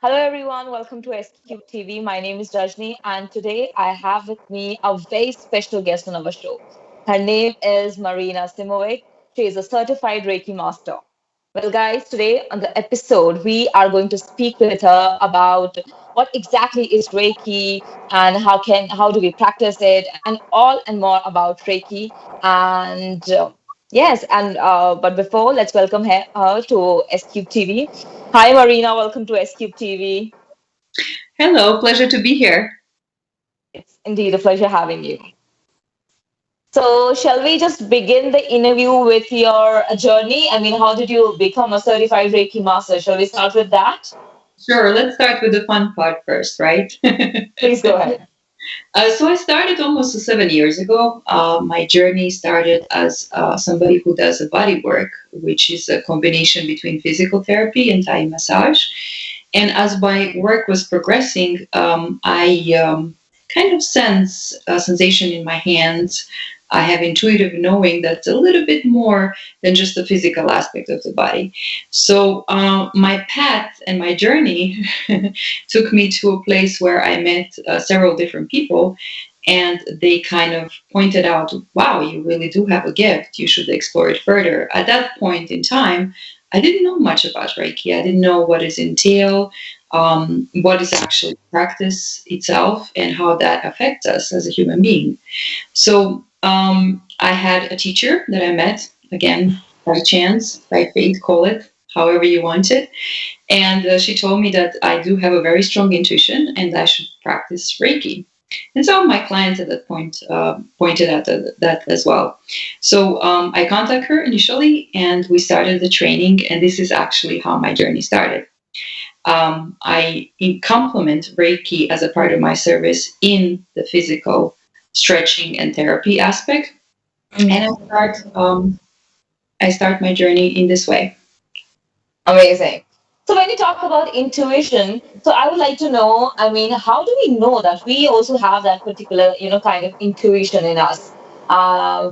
Hello, everyone. Welcome to SCubeTV. My name is Rajni, and today I have with me a very special guest on our show. Her name is Marina Simovic. She is a certified Reiki master. Well, guys, today on the episode, we are going to speak with her about what exactly is Reiki and how do we practice it, and all and more about Reiki. And yes, and but before, let's welcome her to SCube TV. Hi, Marina. Welcome to SCube TV. Hello, pleasure to be here. It's indeed a pleasure having you. So, shall we just begin the interview with your journey? I mean, how did you become a certified Reiki master? Shall we start with that? Sure, let's start with the fun part first, right? Please go ahead. So I started almost 7 years ago. My journey started as somebody who does a body work, which is a combination between physical therapy and Thai massage. And as my work was progressing, I kind of sense a sensation in my hands. I have intuitive knowing that's a little bit more than just the physical aspect of the body. So my path and my journey took me to a place where I met several different people. And they kind of pointed out, wow, you really do have a gift. You should explore it further. At that point in time, I didn't know much about Reiki. I didn't know what is entail, what is actually practice itself, and how that affects us as a human being. So I had a teacher that I met, again, by chance, by fate, call it, however you want it. And she told me that I do have a very strong intuition and I should practice Reiki. And some of my clients at that point pointed out that as well. So I contacted her initially and we started the training. And this is actually how my journey started. I complement Reiki as a part of my service in the physical stretching and therapy aspect. And I start my journey in this way. Amazing. So, when you talk about intuition, so I would like to know, I mean, how do we know that we also have that particular, kind of intuition in us? I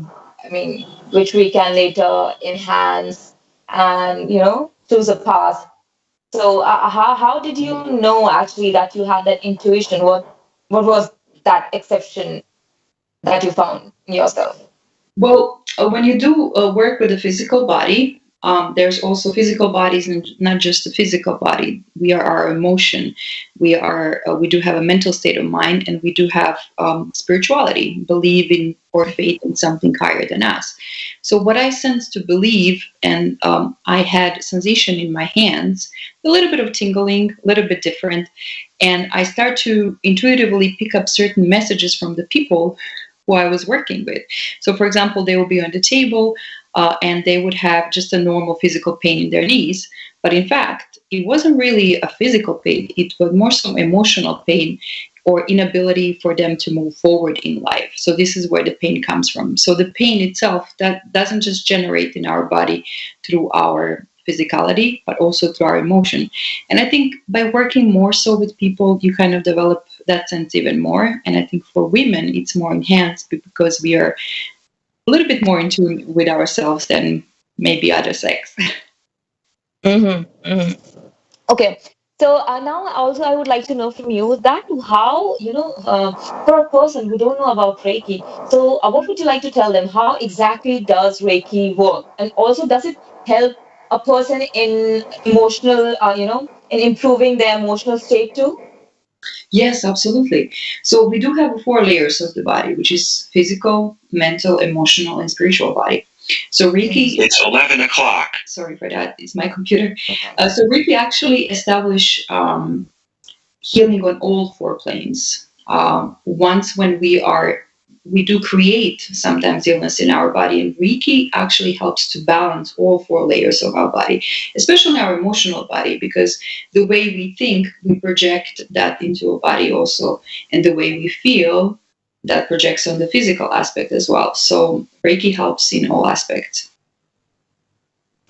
mean, which we can later enhance and, choose a path. So, how did you know actually that you had that intuition? What was that exception that you found in yourself? Well, when you do work with the physical body, there's also physical bodies, and not just the physical body. We are our emotion. We do have a mental state of mind, and we do have spirituality, believing or faith in something higher than us. So what I sense to believe, and I had sensation in my hands, a little bit of tingling, a little bit different, and I start to intuitively pick up certain messages from the people who I was working with. So, for example, they will be on the table and they would have just a normal physical pain in their knees. But in fact, it wasn't really a physical pain, it was more some emotional pain or inability for them to move forward in life. So this is where the pain comes from. So the pain itself, that doesn't just generate in our body through our physicality, but also through our emotion. And I think by working more so with people, you kind of develop that sense even more. And I think for women, it's more enhanced because we are a little bit more in tune with ourselves than maybe other sex. Okay. So now also I would like to know from you that how, for a person who don't know about Reiki, so what would you like to tell them? How exactly does Reiki work? And also, does it help a person in emotional, in improving their emotional state too? Yes, absolutely. So we do have four layers of the body, which is physical, mental, emotional, and spiritual body. So Reiki. It's 11 o'clock. Sorry for that. It's my computer. So Reiki actually establish healing on all four planes. Once when we do create sometimes illness in our body, and Reiki actually helps to balance all four layers of our body, especially our emotional body, because the way we think, we project that into a body also, and the way we feel, that projects on the physical aspect as well. So Reiki helps in all aspects.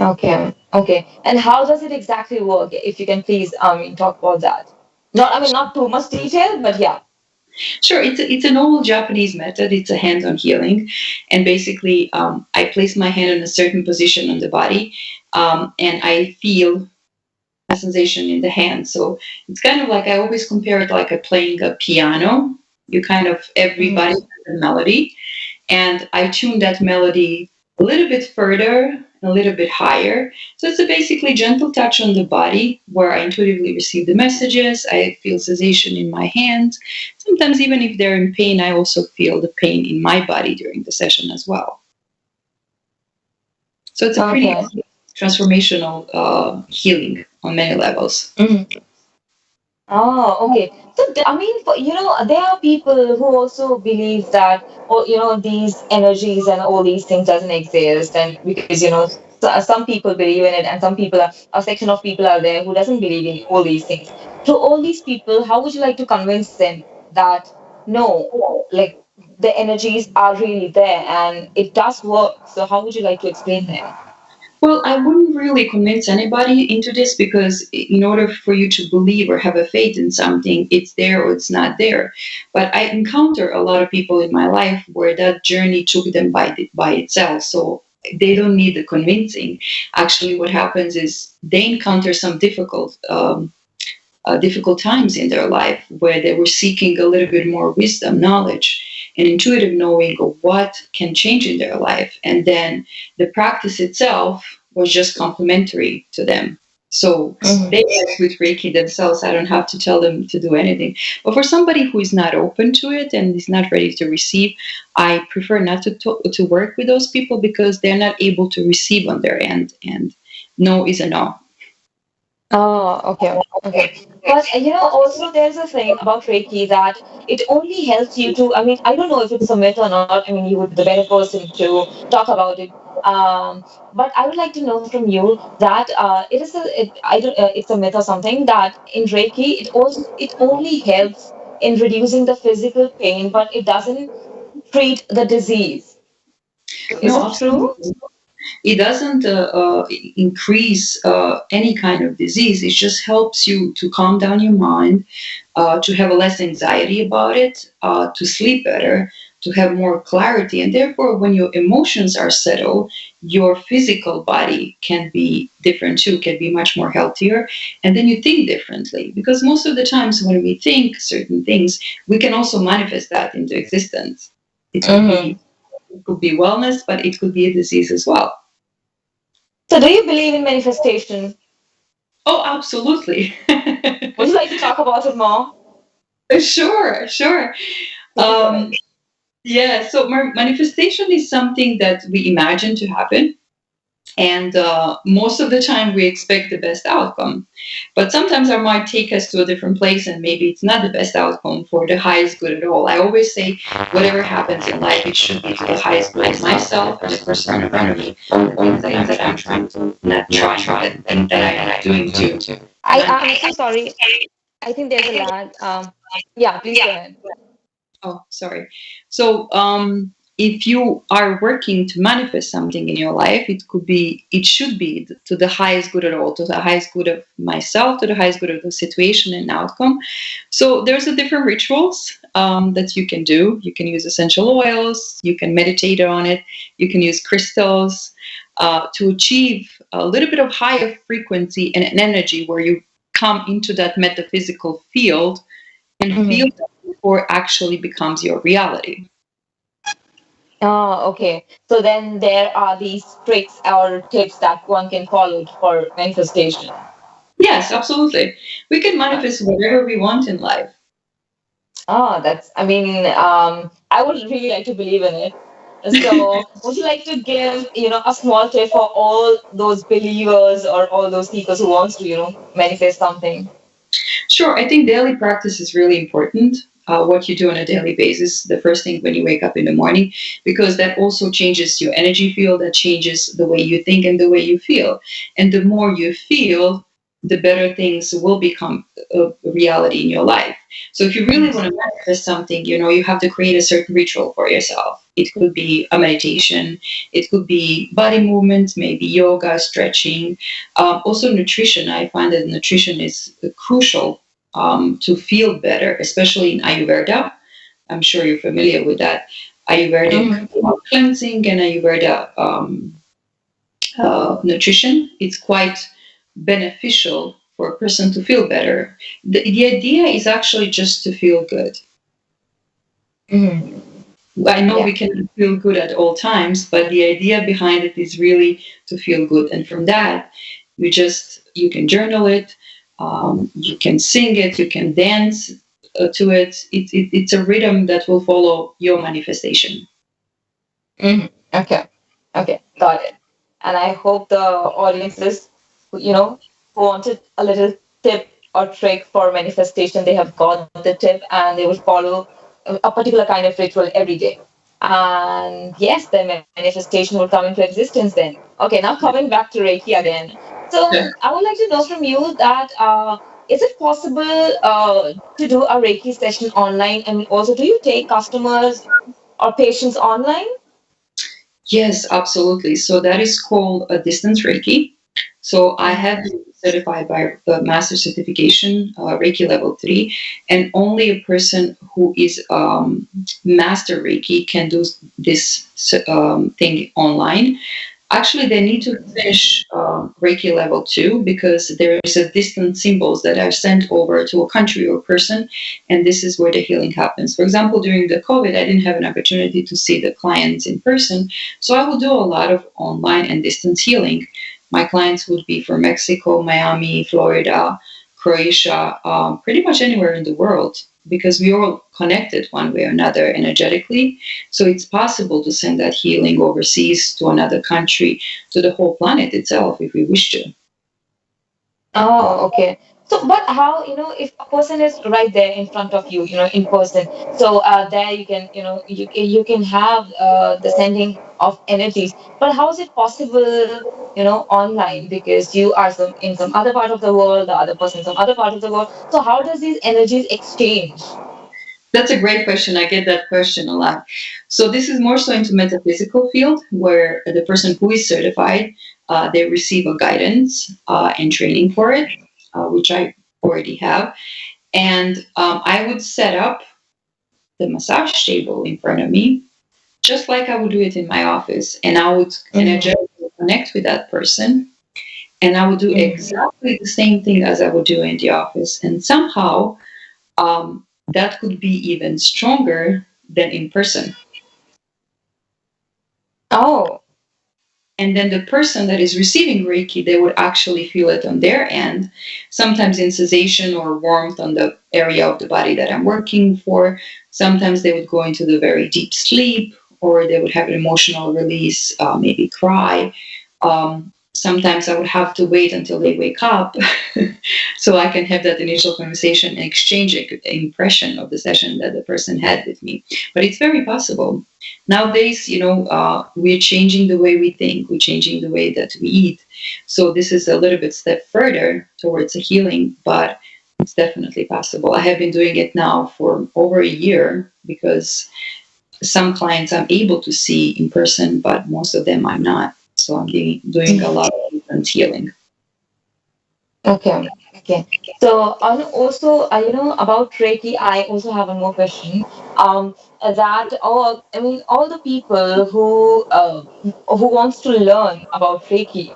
Okay. Okay. And how does it exactly work? If you can please, talk about that. Not, I mean, not too much detail, but yeah. Sure, it's an old Japanese method. It's a hands-on healing, and basically, I place my hand in a certain position on the body, and I feel a sensation in the hand. So it's kind of like, I always compare it like a playing a piano. You kind of, everybody has a melody, and I tune that melody a little bit further, a little bit higher. So it's a basically gentle touch on the body where I intuitively receive the messages. I feel sensation in my hands. Sometimes even if they're in pain, I also feel the pain in my body during the session as well. So it's a pretty Okay. transformational healing on many levels. Mhm. Oh, okay. So, I mean, there are people who also believe that, oh, these energies and all these things doesn't exist, and because, some people believe in it, and some people a section of people are there who doesn't believe in all these things. To all these people, how would you like to convince them that no, like the energies are really there and it does work? So, how would you like to explain them? Well, I wouldn't really convince anybody into this, because in order for you to believe or have a faith in something, it's there or it's not there. But I encounter a lot of people in my life where that journey took them by itself. So they don't need the convincing. Actually, what happens is they encounter some difficult times in their life where they were seeking a little bit more wisdom, knowledge, and intuitive knowing of what can change in their life. And then the practice itself was just complementary to them. So Mhm. they act with Reiki themselves. I don't have to tell them to do anything. But for somebody who is not open to it and is not ready to receive, I prefer not to work with those people, because they're not able to receive on their end. And no is a no. Oh, okay, okay. But also there's a thing about Reiki that it only helps you to. I mean, I don't know if it's a myth or not. I mean, you would be the better person to talk about it. But I would like to know from you that I don't, it's a myth or something that in Reiki it only helps in reducing the physical pain, but it doesn't treat the disease. Is No, it true? absolutely. It doesn't increase any kind of disease. It just helps you to calm down your mind, to have less anxiety about it, to sleep better, to have more clarity. And therefore, when your emotions are settled, your physical body can be different too, can be much more healthier. And then you think differently. Because most of the times when we think certain things, we can also manifest that into existence. It could Mm-hmm. be it could be wellness, but it could be a disease as well. So, do you believe in manifestation? Oh, absolutely. Would you like to talk about it more? Sure, sure. Please go ahead. Um, yeah, so manifestation is something that we imagine to happen. And most of the time, we expect the best outcome. But sometimes our mind take us to a different place, and maybe it's not the best outcome for the highest good at all. I always say, whatever happens in life, it should be to the highest good of myself and the person in front of me, the things that I'm trying to, not trying, that I am doing too. And I'm so sorry. I think there's a lag. Yeah, please go ahead. Oh, sorry. So, if you are working to manifest something in your life, it should be to the highest good at all, to the highest good of myself, to the highest good of the situation and outcome. So, there's a different rituals that you can do. You can use essential oils, you can meditate on it, you can use crystals to achieve a little bit of higher frequency and an energy where you come into that metaphysical field and feel Mm-hmm. that before actually becomes your reality. Oh, okay. So then there are these tricks or tips that one can follow for manifestation. Yes, absolutely. We can Uh, manifest whatever we want in life. I mean, I would really like to believe in it. So, would you like to give, a small tip for all those believers or all those seekers who wants to, manifest something? Sure, I think daily practice is really important. What you do on a daily basis, the first thing when you wake up in the morning, because that also changes your energy field, that changes the way you think and the way you feel. And the more you feel, the better things will become a reality in your life. So if you really want to manifest something, you have to create a certain ritual for yourself. It could be a meditation, it could be body movements, maybe yoga, stretching, also, nutrition. I find that nutrition is crucial to feel better, especially in Ayurveda. I'm sure you're familiar with that. Ayurvedic Mm-hmm. cleansing and Ayurveda nutrition. It's quite beneficial for a person to feel better. The idea is actually just to feel good. Mm-hmm. I know Yeah. we can feel good at all times, but the idea behind it is really to feel good. And from that, you can journal it, you can sing it, you can dance to it. It's a rhythm that will follow your manifestation. Mm-hmm. Okay. Okay. Got it. And I hope the audiences, who wanted a little tip or trick for manifestation, they have got the tip and they will follow a particular kind of ritual every day. And yes, the manifestation will come into existence then. Okay, now coming back to Reiki again. So I would like to know from you that is it possible to do a Reiki session online? I mean, also, do you take customers or patients online? Yes, absolutely. So that is called a distance Reiki. So I have been certified by the Master Certification, Reiki Level 3, and only a person who is Master Reiki can do this thing online. Actually, they need to finish Reiki level 2 because there is a distant symbols that are sent over to a country or person, and this is where the healing happens. For example, during the COVID, I didn't have an opportunity to see the clients in person, so I would do a lot of online and distance healing. My clients would be from Mexico, Miami, Florida, Croatia, pretty much anywhere in the world because we are all connected one way or another energetically. So it's possible to send that healing overseas to another country, to the whole planet itself, if we wish to. Oh, okay. So, but how, if a person is right there in front of you, in person, so there you can, you can have the sending of energies. But how is it possible, online? Because you are in some other part of the world, the other person some other part of the world. So how does these energies exchange? That's a great question. I get that question a lot. So this is more so into metaphysical field where the person who is certified, they receive a guidance and training for it, which I already have. And I would set up the massage table in front of me, just like I would do it in my office. And I would Mm-hmm. energetically connect with that person. And I would do Mm-hmm. exactly the same thing as I would do in the office. And somehow that could be even stronger than in person. Oh. And then the person that is receiving Reiki, they would actually feel it on their end, sometimes in sensation or warmth on the area of the body that I'm working for. Sometimes they would go into the very deep sleep, or they would have an emotional release, maybe cry. Sometimes I would have to wait until they wake up so I can have that initial conversation and exchange an impression of the session that the person had with me. But it's very possible. Nowadays, we're changing the way we think, we're changing the way that we eat. So this is a little bit step further towards a healing, but it's definitely possible. I have been doing it now for over a year because some clients I'm able to see in person, but most of them I'm not. So I'm doing a lot of distance healing. Okay, okay. So, and also, about Reiki, I also have one more question. That all, I mean, all the people who wants to learn about Reiki,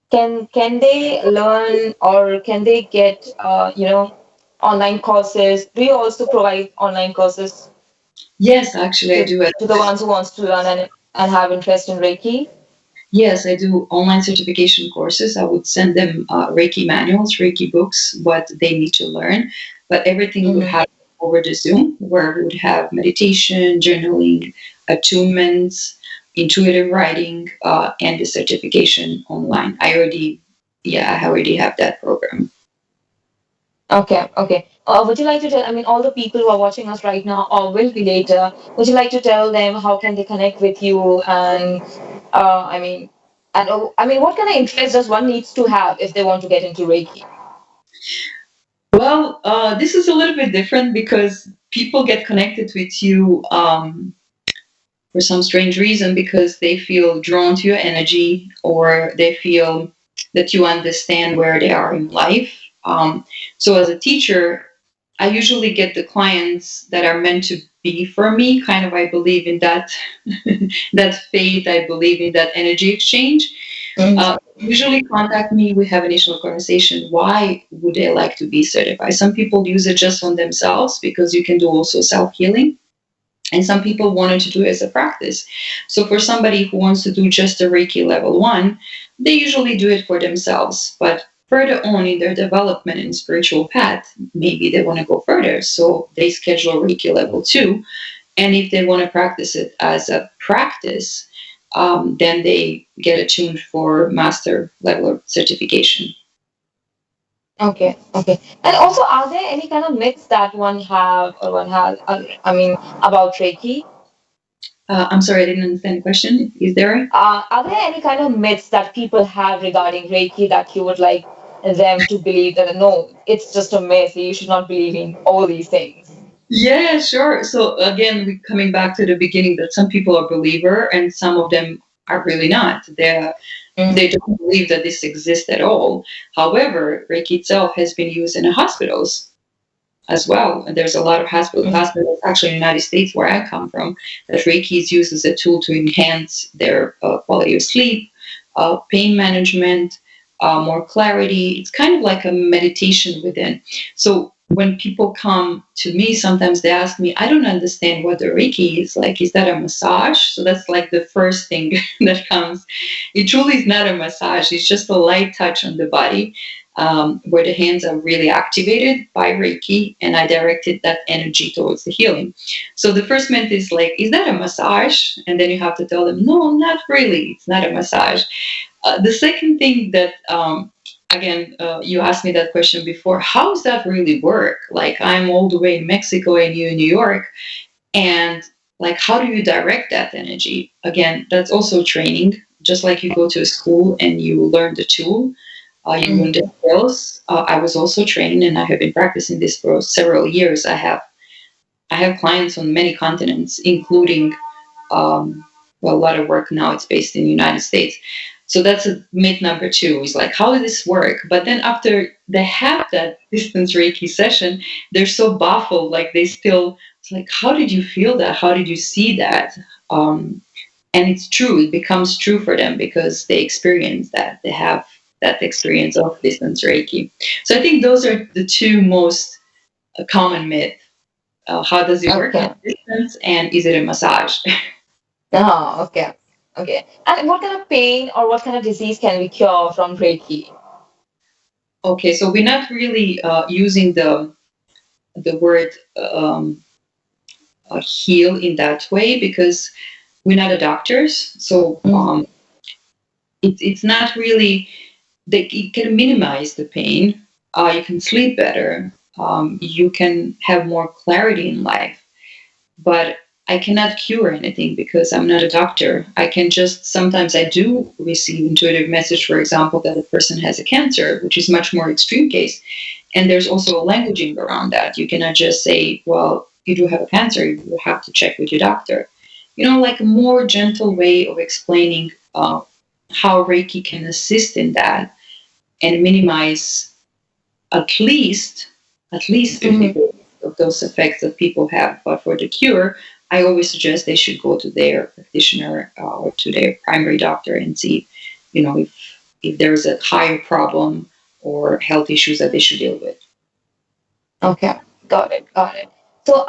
can they learn or can they get, online courses? Do you also provide online courses Yes, actually, I to do. to the ones who wants to learn and have interest in Reiki? Yes, I do online certification courses. I would send them Reiki manuals, Reiki books, what they need to learn. But everything would Mm-hmm. happen over the Zoom, where we would have meditation, journaling, attunements, intuitive writing, and the certification online. I already have that program. Okay, okay. Would you like to tell, I mean, all the people who are watching us right now or will be later, would you like to tell them how can they connect with you and, I mean, what kind of interest does one needs to have if they want to get into Reiki? Well, this is a little bit different because people get connected with you for some strange reason because they feel drawn to your energy or they feel that you understand where they are in life. So as a teacher, I usually get the clients that are meant to be for me. I believe in that that faith. I believe in that energy exchange. Usually contact me, we have initial conversation. Why would they like to be certified? Some people use it just on themselves because you can do also self-healing. And some people wanted to do it as a practice. So for somebody who wants to do just a Reiki level 1, they usually do it for themselves. But further on in their development in spiritual path, maybe they want to go further. So they schedule Reiki level 2. And if they want to practice it as a practice, then they get attuned for master level of certification. Okay, okay. And also, are there any kind of myths that one have or one has, I mean, about Reiki? I'm sorry, I didn't understand the question. Is there? Are there any kind of myths that people have regarding Reiki that you would like them to believe that no, it's just a myth, you should not believe in all these things? Yeah, sure. So again, we coming back to the beginning that some people are believer and some of them are really not. They Mm. don't believe that this exists at all. However, Reiki itself has been used in the hospitals as well. And there's a lot of hospitals actually in the United States where I come from that Reiki is used as a tool to enhance their quality of sleep, pain management, more clarity. It's kind of like a meditation within. So when people come to me, sometimes they ask me, I don't understand what the Reiki is. Like, is that a massage? So that's like the first thing that comes. It truly is not a massage. It's just a light touch on the body, where the hands are really activated by Reiki, and I directed that energy towards the healing. So the first myth is like, is that a massage? And then you have to tell them, no, not really. It's not a massage. The second thing that, again, you asked me that question before, how does that really work? Like, I'm all the way in Mexico and you in New York, and like, how do you direct that energy? Again, that's also training. Just like you go to a school and you learn the tool, you learn the skills. I was also trained, and I have been practicing this for several years. I have clients on many continents, including well, a lot of work now. It's based in the United States. So that's a myth number 2. Is like, how does this work? But then after they have that distance Reiki session, they're so baffled. Like they still, it's like, how did you feel that? How did you see that? And it's true. It becomes true for them because they experience that. They have that experience of distance Reiki. So I think those are the 2 most common myths. How does it work Okay. at distance, and is it a massage? Oh, okay. Okay. And what kind of pain or what kind of disease can we cure from Reiki? Okay, so we're not really using the word heal in that way because we're not a doctors. So it's not really. It can minimize the pain. You can sleep better. You can have more clarity in life. But I cannot cure anything because I'm not a doctor. I can just, sometimes I do receive intuitive message, for example, that a person has a cancer, which is much more extreme case. And there's also a languaging around that. You cannot just say, well, you do have a cancer, you have to check with your doctor. Like a more gentle way of explaining how Reiki can assist in that and minimize at least 50% of those effects that people have. But for the cure, I always suggest they should go to their practitioner or to their primary doctor and see, if there's a higher problem or health issues that they should deal with. Okay, got it, got it. So,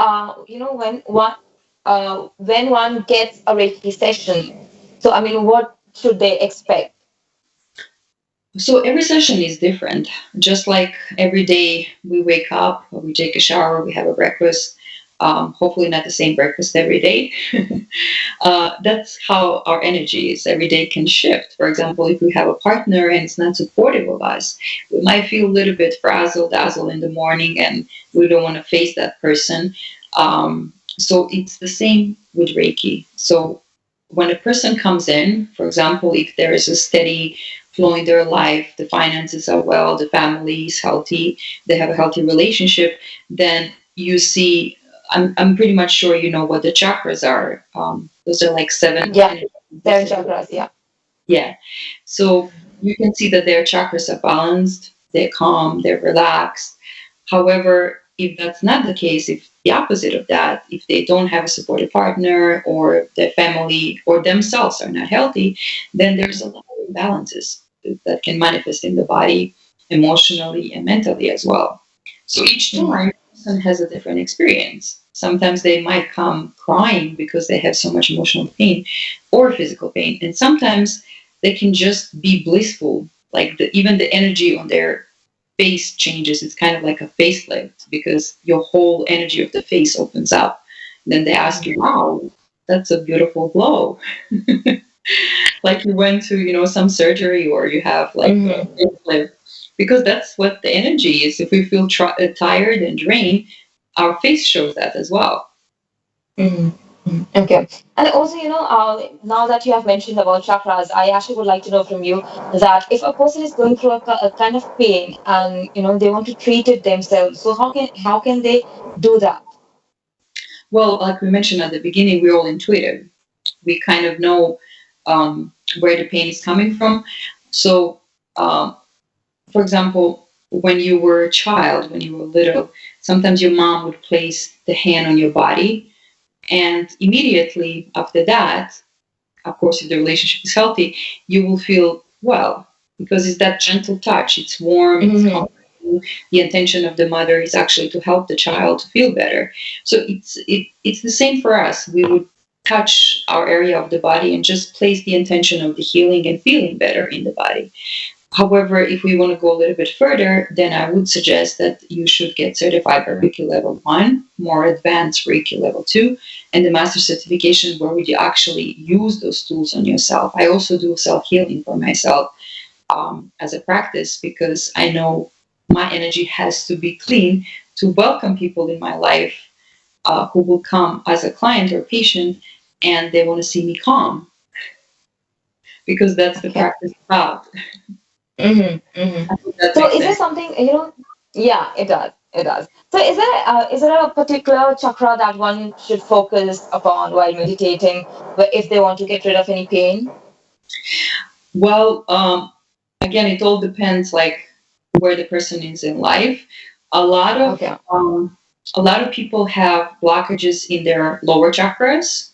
when one gets a Reiki session, so I mean, what should they expect? So every session is different. Just like every day we wake up, we take a shower, we have a breakfast. Hopefully not the same breakfast every day. That's how our energy is. Every day can shift. For example, if we have a partner and it's not supportive of us, we might feel a little bit frazzled, dazzled in the morning, and we don't want to face that person. So it's the same with Reiki. So when a person comes in, for example, if there is a steady flow in their life, the finances are well, the family is healthy, they have a healthy relationship, then you see, I'm pretty much sure you know what the chakras are. Those are like 7 Yeah, energy seven centers. chakras. Yeah. Yeah. So you can see that their chakras are balanced, they're calm, they're relaxed. However, if that's not the case, if the opposite of that, if they don't have a supportive partner or their family or themselves are not healthy, then there's a lot of imbalances that can manifest in the body emotionally and mentally as well. So each Mm-hmm. time, person has a different experience. Sometimes they might come crying because they have so much emotional pain or physical pain, and sometimes they can just be blissful. Like even the energy on their face changes. It's kind of like a facelift because your whole energy of the face opens up. Then they ask you, "Wow, that's a beautiful glow." Like you went to, some surgery or you have like a Mm-hmm. facelift. Because that's what the energy is. If we feel tired and drained, our face shows that as well. Mm-hmm. Okay. And also, now that you have mentioned about chakras, I actually would like to know from you that if a person is going through a kind of pain and they want to treat it themselves, so how can they do that? Well, like we mentioned at the beginning, we're all intuitive. We kind of know where the pain is coming from. So, um, for example, when you were a child, when you were little, sometimes your mom would place the hand on your body, and immediately after that, of course, if the relationship is healthy, you will feel well because it's that gentle touch. It's warm, it's Mm-hmm. comforting. The intention of the mother is actually to help the child to feel better. So it's the same for us. We would touch our area of the body and just place the intention of the healing and feeling better in the body. However, if we want to go a little bit further, then I would suggest that you should get certified by Reiki Level 1, more advanced Reiki Level 2, and the Master Certification where you actually use those tools on yourself. I also do self healing for myself as a practice because I know my energy has to be clean to welcome people in my life who will come as a client or patient and they want to see me calm because that's the Okay. practice about. Mm-hmm. Mm-hmm. I hope that So makes is there sense. something, yeah, it does. It does. So is there a particular chakra that one should focus upon while meditating, if they want to get rid of any pain? Well, again, it all depends like where the person is in life. A lot of Okay. um, a lot of people have blockages in their lower chakras,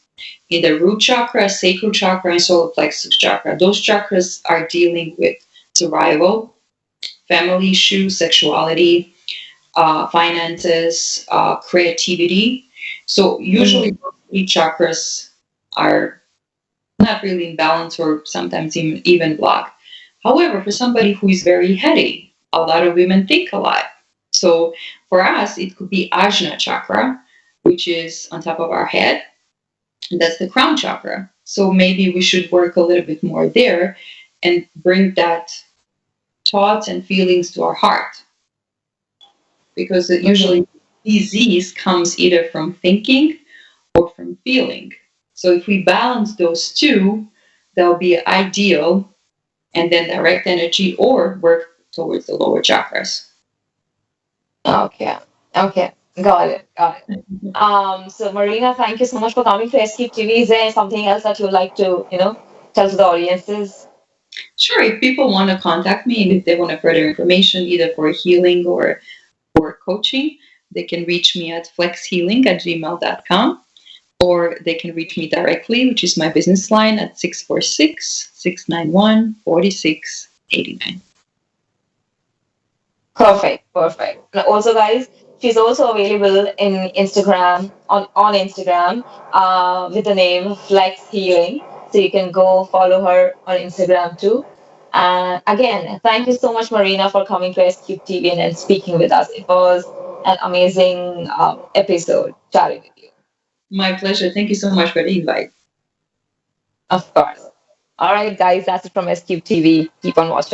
in their root chakra, sacral chakra, and solar plexus chakra. Those chakras are dealing with survival, family issues, sexuality, finances, creativity. So usually, Mm-hmm. those three chakras are not really in balance or sometimes even blocked. However, for somebody who is very heady, a lot of women think a lot. So for us, it could be Ajna chakra, which is on top of our head. And that's the crown chakra. So maybe we should work a little bit more there and bring that thoughts and feelings to our heart because Mm-hmm. usually disease comes either from thinking or from feeling. So if we balance those two, that'll be ideal and then direct energy or work towards the lower chakras. Okay. Okay. Got it. Got it. So Marina, thank you so much for coming to SCube TV. Is there something else that you'd like to, tell to the audiences? Sure, if people want to contact me and if they want further information, either for healing or for coaching, they can reach me at flexhealing@gmail.com or they can reach me directly, which is my business line at 646-691-4689. Perfect, perfect. And also, guys, she's also available in Instagram on Instagram with the name Flex Healing. So you can go follow her on Instagram too. And again, thank you so much, Marina, for coming to SCube TV and speaking with us. It was an amazing episode chatting with you. My pleasure. Thank you so much for the invite. Of course. All right, guys, that's it from SCube TV. Keep on watching.